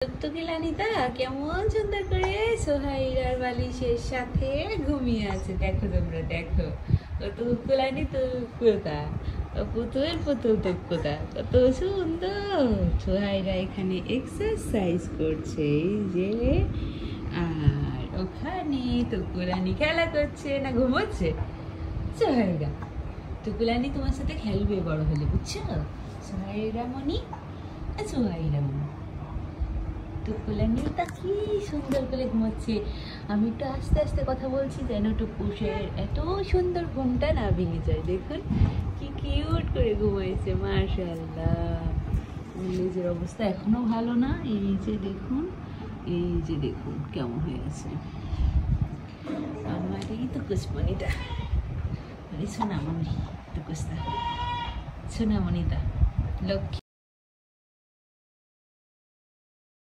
টুকিলানিতা কেমন সুন্দর করে সোহাইরার বালিশের সাথে ঘুমিয়ে আছে। দেখো তোমরা দেখো, টুকুলানি তুকুতা, পুতুল পুতুল তুকুতা, কত সুন্দর। সোহাইরা এখানে এক্সারসাইজ করছে এই যে, আর ওখানে টুকুলানি খেলা করছে না ঘুমোচ্ছে। সোহাইরা টুকুলানি তোমার সাথে খেলবে বড় হলে, বুঝছো? সোহাইরা মনি, সোহাইরা মনি, টুকুলানিটা কি সুন্দর করে ঘুমাচ্ছে। আমি একটু আস্তে আস্তে কথা বলছি যেন টুকুসের এত সুন্দর ঘুমটা না ভেঙে যায়। দেখুন কি কিউট করে ঘুমাইছে, মাশাআল্লাহ। লেজের অবস্থা এখনো ভালো না, এই যে দেখুন, এই যে দেখুন কেমন হয়ে আছে আমার এই টুকুসমণিটা, সোনামণি টুকুসটা, সোনামণিটা লক্ষ্মী।